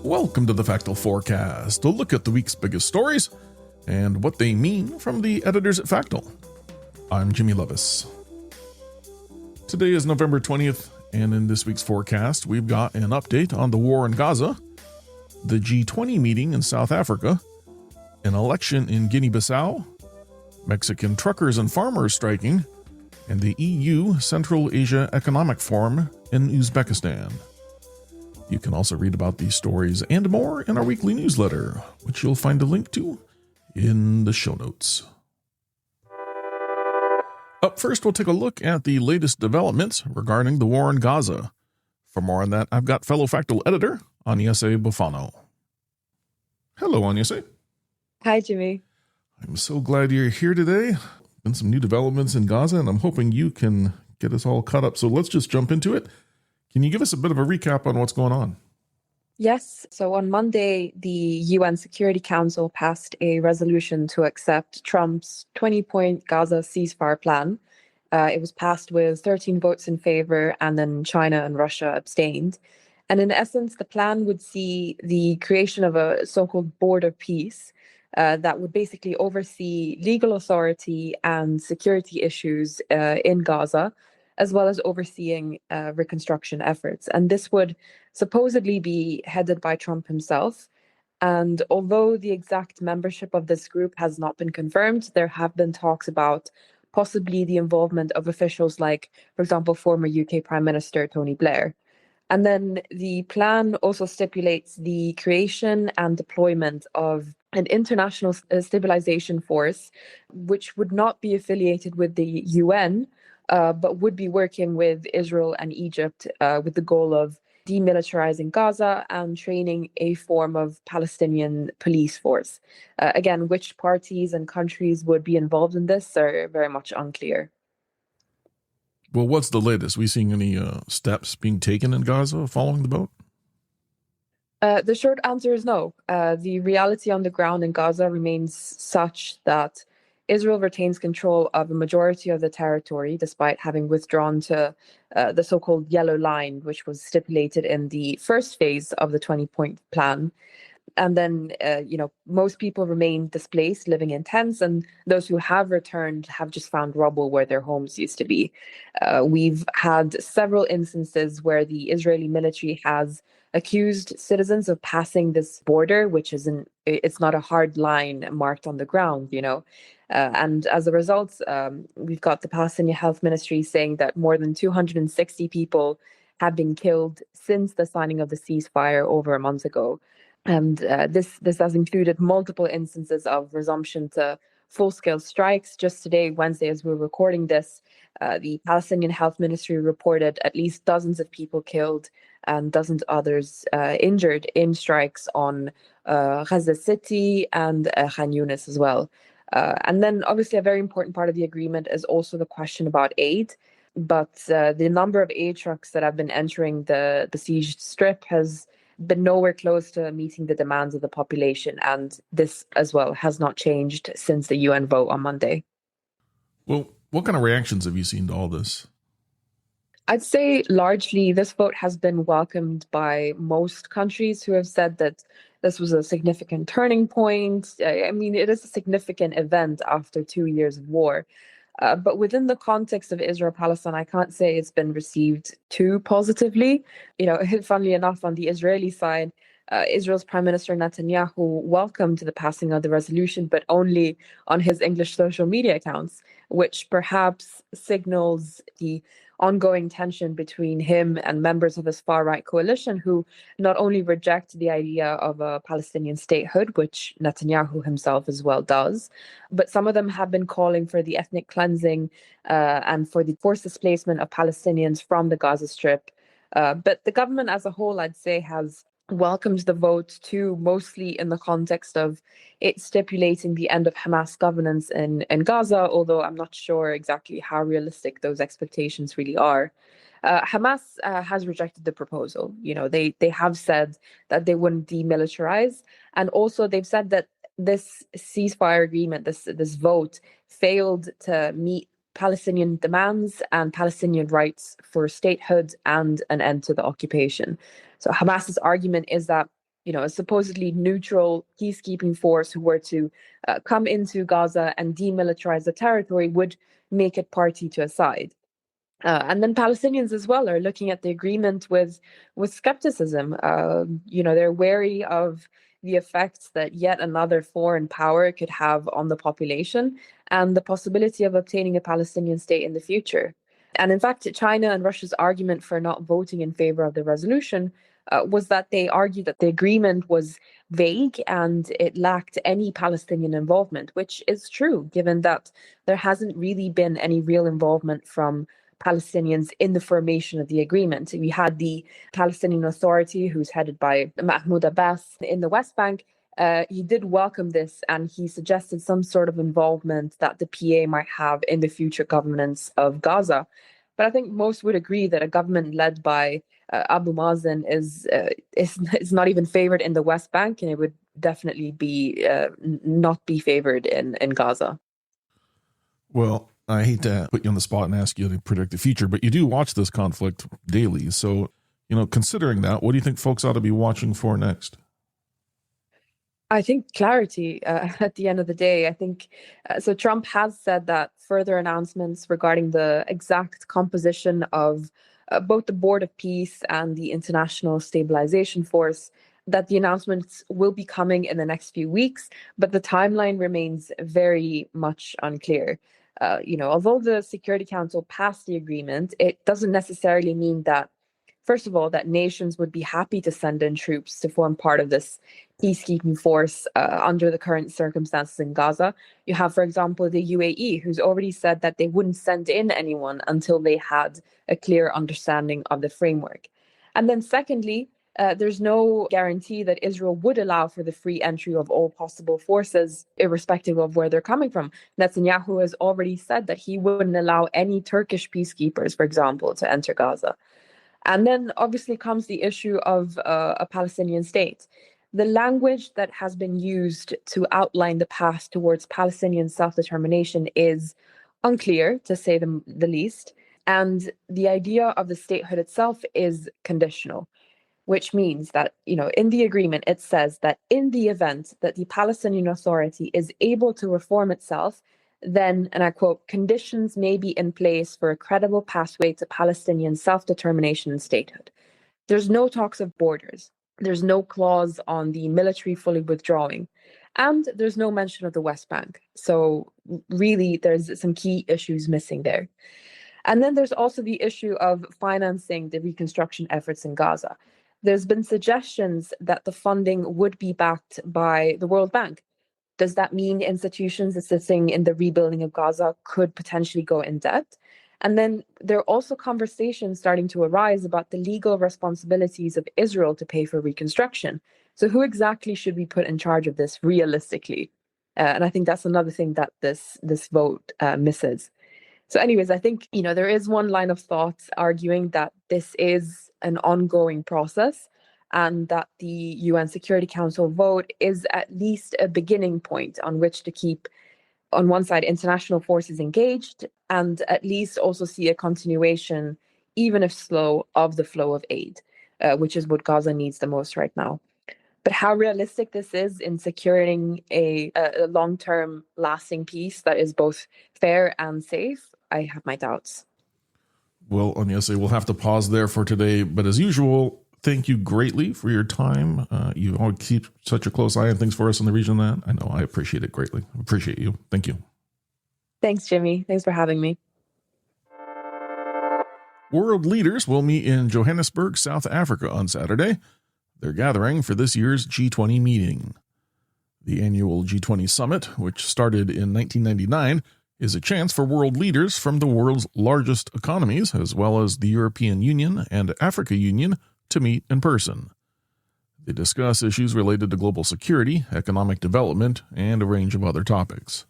Welcome to the Factal Forecast, a look at the week's biggest stories and what they mean from the editors at Factal. I'm Jimmy Lovaas. Today is November 20th, and in this week's forecast, we've got an update on the war in Gaza, the G20 meeting in South Africa, an election in Guinea-Bissau, Mexican truckers and farmers striking, and the EU Central Asia Economic Forum in Uzbekistan. You can also read about these stories and more in our weekly newsletter, which you'll find a link to in the show notes. Up first, we'll take a look at the latest developments regarding the war in Gaza. For more on that, I've got fellow Factal editor, Agnese Boffano. Hello, Agnese. Hi, Jimmy. I'm so glad you're here today. Been some new developments in Gaza, and I'm hoping you can get us all caught up. So let's just jump into it. Can you give us a bit of a recap on what's going on? Yes. So on Monday, the UN Security Council passed a resolution to accept Trump's 20-point Gaza ceasefire plan. It was passed with 13 votes in favor, and then China and Russia abstained. And in essence, the plan would see the creation of a so-called board of peace that would basically oversee legal authority and security issues in Gaza, as well as overseeing reconstruction efforts. And this would supposedly be headed by Trump himself. And although the exact membership of this group has not been confirmed, there have been talks about possibly the involvement of officials like, for example, former UK Prime Minister Tony Blair. And then the plan also stipulates the creation and deployment of an international stabilization force, which would not be affiliated with the UN, but would be working with Israel and Egypt with the goal of demilitarizing Gaza and training a form of Palestinian police force. Again, which parties and countries would be involved in this are very much unclear. Well, what's the latest? Are we seeing any steps being taken in Gaza following the vote? The short answer is no. The reality on the ground in Gaza remains such that Israel retains control of a majority of the territory, despite having withdrawn to the so-called yellow line, which was stipulated in the first phase of the 20-point plan. And then, most people remain displaced, living in tents, and those who have returned have just found rubble where their homes used to be. We've had several instances where the Israeli military has accused citizens of passing this border, which it's not a hard line marked on the ground, and as a result, we've got the Palestinian Health Ministry saying that more than 260 people have been killed since the signing of the ceasefire over a month ago. And this has included multiple instances of resumption to full-scale strikes. Just today, Wednesday, as we're recording this, the Palestinian Health Ministry reported at least dozens of people killed and dozens others injured in strikes on Gaza City and Khan Yunis as well. And then, obviously, a very important part of the agreement is also the question about aid. But the number of aid trucks that have been entering the besieged strip has been nowhere close to meeting the demands of the population. And this as well has not changed since the UN vote on Monday. Well, what kind of reactions have you seen to all this? I'd say largely this vote has been welcomed by most countries who have said that this was a significant turning point. I mean, it is a significant event after 2 years of war. But within the context of Israel-Palestine, I can't say it's been received too positively. Funnily enough, on the Israeli side, Israel's Prime Minister Netanyahu welcomed the passing of the resolution, but only on his English social media accounts, which perhaps signals the ongoing tension between him and members of his far-right coalition, who not only reject the idea of a Palestinian statehood, which Netanyahu himself as well does, but some of them have been calling for the ethnic cleansing and for the forced displacement of Palestinians from the Gaza Strip. But the government as a whole, I'd say, has welcomes the vote too, mostly in the context of it stipulating the end of Hamas governance in Gaza, although I'm not sure exactly how realistic those expectations really are. Hamas has rejected the proposal. You know, they have said that they wouldn't demilitarize, and also they've said that this ceasefire agreement, this vote, failed to meet Palestinian demands and Palestinian rights for statehood and an end to the occupation. So Hamas's argument is that, a supposedly neutral peacekeeping force who were to come into Gaza and demilitarize the territory would make it party to a side. And then Palestinians as well are looking at the agreement with skepticism. They're wary of the effects that yet another foreign power could have on the population and the possibility of obtaining a Palestinian state in the future. And in fact, China and Russia's argument for not voting in favor of the resolution was that they argued that the agreement was vague and it lacked any Palestinian involvement, which is true, given that there hasn't really been any real involvement from Palestinians in the formation of the agreement. We had the Palestinian Authority, who's headed by Mahmoud Abbas in the West Bank. He did welcome this, and he suggested some sort of involvement that the PA might have in the future governance of Gaza. But I think most would agree that a government led by Abu Mazen is not even favored in the West Bank, and it would definitely be not be favored in Gaza. Well, I hate to put you on the spot and ask you to predict the future, but you do watch this conflict daily. So, considering that, what do you think folks ought to be watching for next? I think clarity at the end of the day. I think so. Trump has said that further announcements regarding the exact composition of both the Board of Peace and the International Stabilization Force, that the announcements will be coming in the next few weeks, but the timeline remains very much unclear. Although the Security Council passed the agreement, it doesn't necessarily mean that, first of all, that nations would be happy to send in troops to form part of this peacekeeping force under the current circumstances in Gaza. You have, for example, the UAE, who's already said that they wouldn't send in anyone until they had a clear understanding of the framework. And then secondly, there's no guarantee that Israel would allow for the free entry of all possible forces, irrespective of where they're coming from. Netanyahu has already said that he wouldn't allow any Turkish peacekeepers, for example, to enter Gaza. And then obviously comes the issue of a Palestinian state. The language that has been used to outline the path towards Palestinian self-determination is unclear, to say the least. And the idea of the statehood itself is conditional, which means that, in the agreement, it says that in the event that the Palestinian Authority is able to reform itself, then, and I quote, conditions may be in place for a credible pathway to Palestinian self-determination and statehood. There's no talks of borders. There's no clause on the military fully withdrawing. And there's no mention of the West Bank. So really, there's some key issues missing there. And then there's also the issue of financing the reconstruction efforts in Gaza. There's been suggestions that the funding would be backed by the World Bank. Does that mean institutions assisting in the rebuilding of Gaza could potentially go in debt? And then there are also conversations starting to arise about the legal responsibilities of Israel to pay for reconstruction. So who exactly should we put in charge of this realistically? And I think that's another thing that this vote misses. So anyways, I think, there is one line of thought arguing that this is an ongoing process and that the UN Security Council vote is at least a beginning point on which to keep, on one side, international forces engaged and at least also see a continuation, even if slow, of the flow of aid, which is what Gaza needs the most right now. But how realistic this is in securing a long-term lasting peace that is both fair and safe, I have my doubts. Well, Agnese, we'll have to pause there for today. But as usual, thank you greatly for your time. You always keep such a close eye on things for us in the region. That I know I appreciate it greatly. Appreciate you. Thank you. Thanks, Jimmy. Thanks for having me. World leaders will meet in Johannesburg, South Africa on Saturday. They're gathering for this year's G20 meeting. The annual G20 summit, which started in 1999, is a chance for world leaders from the world's largest economies, as well as the European Union and Africa Union, to meet in person. They discuss issues related to global security, economic development, and a range of other topics.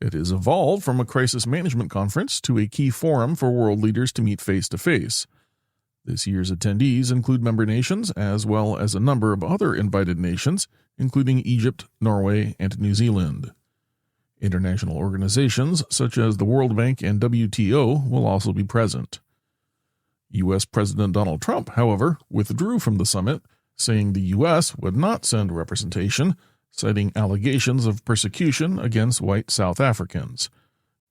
It has evolved from a crisis management conference to a key forum for world leaders to meet face-to-face. This year's attendees include member nations as well as a number of other invited nations, including Egypt, Norway, and New Zealand. International organizations such as the World Bank and WTO will also be present. U.S. President Donald Trump, however, withdrew from the summit, saying the U.S. would not send representation, citing allegations of persecution against white South Africans.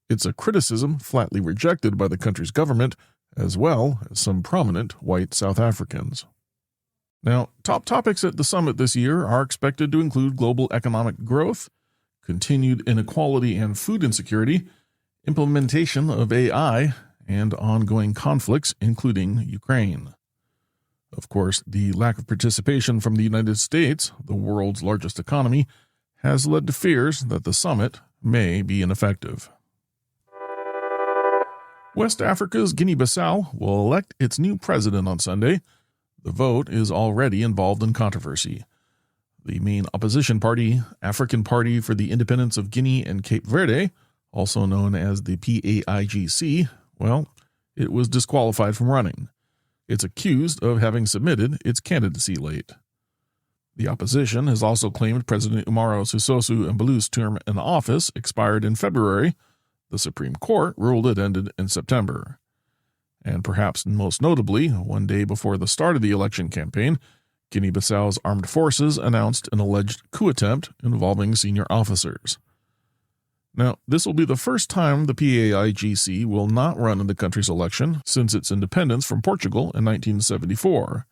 It's a criticism flatly rejected by the country's government, as well as some prominent white South Africans. Now, top topics at the summit this year are expected to include global economic growth, continued inequality and food insecurity, implementation of AI, and ongoing conflicts, including Ukraine. Of course, the lack of participation from the United States, the world's largest economy, has led to fears that the summit may be ineffective. West Africa's Guinea-Bissau will elect its new president on Sunday. The vote is already involved in controversy. The main opposition party, African Party for the Independence of Guinea and Cape Verde, also known as the PAIGC, it was disqualified from running. It's accused of having submitted its candidacy late. The opposition has also claimed President Umaro Sissoco Embalo's term in office expired in February. The Supreme Court ruled it ended in September. And perhaps most notably, one day before the start of the election campaign, Guinea-Bissau's armed forces announced an alleged coup attempt involving senior officers. Now, this will be the first time the PAIGC will not run in the country's election since its independence from Portugal in 1974.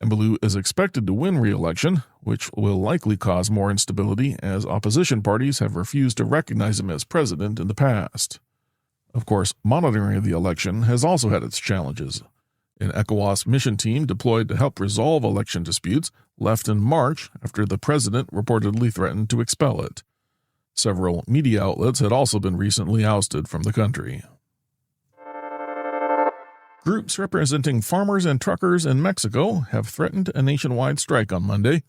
Embalo is expected to win re-election, which will likely cause more instability as opposition parties have refused to recognize him as president in the past. Of course, monitoring the election has also had its challenges. An ECOWAS mission team deployed to help resolve election disputes left in March after the president reportedly threatened to expel it. Several media outlets had also been recently ousted from the country. Groups representing farmers and truckers in Mexico have threatened a nationwide strike on Monday.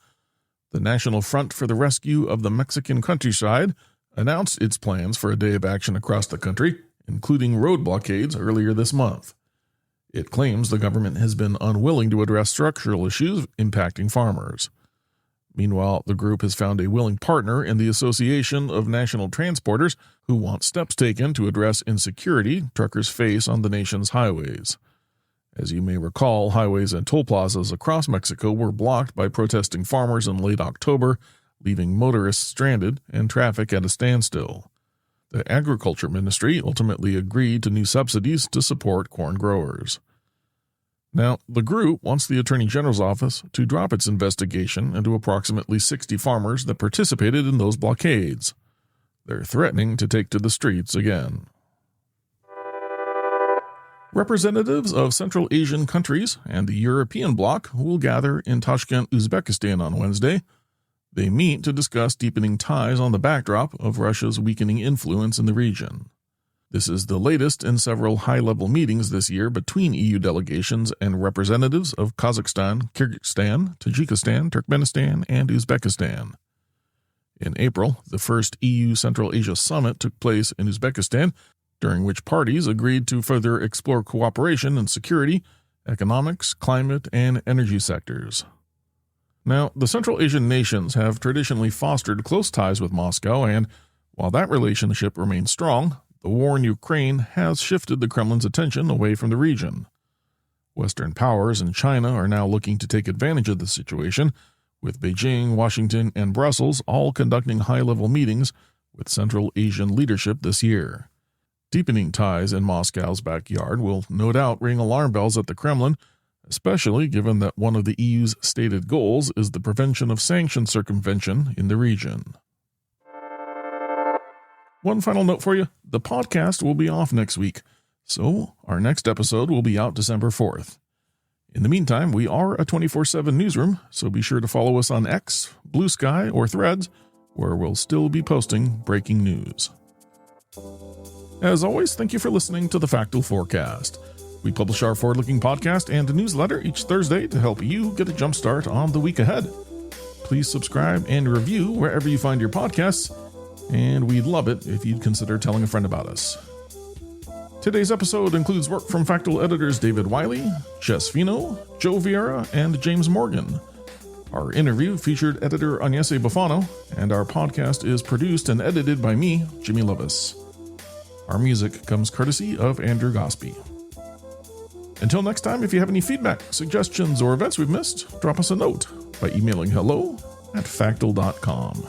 The National Front for the Rescue of the Mexican Countryside announced its plans for a day of action across the country, including road blockades earlier this month. It claims the government has been unwilling to address structural issues impacting farmers. Meanwhile, the group has found a willing partner in the Association of National Transporters who want steps taken to address insecurity truckers face on the nation's highways. As you may recall, highways and toll plazas across Mexico were blocked by protesting farmers in late October, leaving motorists stranded and traffic at a standstill. The Agriculture Ministry ultimately agreed to new subsidies to support corn growers. Now, the group wants the Attorney General's office to drop its investigation into approximately 60 farmers that participated in those blockades. They're threatening to take to the streets again. Representatives of Central Asian countries and the European bloc will gather in Tashkent, Uzbekistan on Wednesday. They meet to discuss deepening ties on the backdrop of Russia's weakening influence in the region. This is the latest in several high-level meetings this year between EU delegations and representatives of Kazakhstan, Kyrgyzstan, Tajikistan, Turkmenistan, and Uzbekistan. In April, the first EU Central Asia Summit took place in Uzbekistan, during which parties agreed to further explore cooperation in security, economics, climate, and energy sectors. Now, the Central Asian nations have traditionally fostered close ties with Moscow, and while that relationship remains strong, the war in Ukraine has shifted the Kremlin's attention away from the region. Western powers and China are now looking to take advantage of the situation, with Beijing, Washington, and Brussels all conducting high-level meetings with Central Asian leadership this year. Deepening ties in Moscow's backyard will no doubt ring alarm bells at the Kremlin, especially given that one of the EU's stated goals is the prevention of sanction circumvention in the region. One final note for you, the podcast will be off next week, so our next episode will be out December 4th. In the meantime, we are a 24/7 newsroom, so be sure to follow us on X, Blue Sky, or Threads, where we'll still be posting breaking news. As always, thank you for listening to the Factal Forecast. We publish our forward-looking podcast and newsletter each Thursday to help you get a jump start on the week ahead. Please subscribe and review wherever you find your podcasts, and we'd love it if you'd consider telling a friend about us. Today's episode includes work from Factal editors David Wiley, Jess Fino, Joe Vieira, and James Morgan. Our interview featured editor Agnese Boffano, and our podcast is produced and edited by me, Jimmy Lovaas. Our music comes courtesy of Andrew Gosby. Until next time, if you have any feedback, suggestions, or events we've missed, drop us a note by emailing hello@factal.com.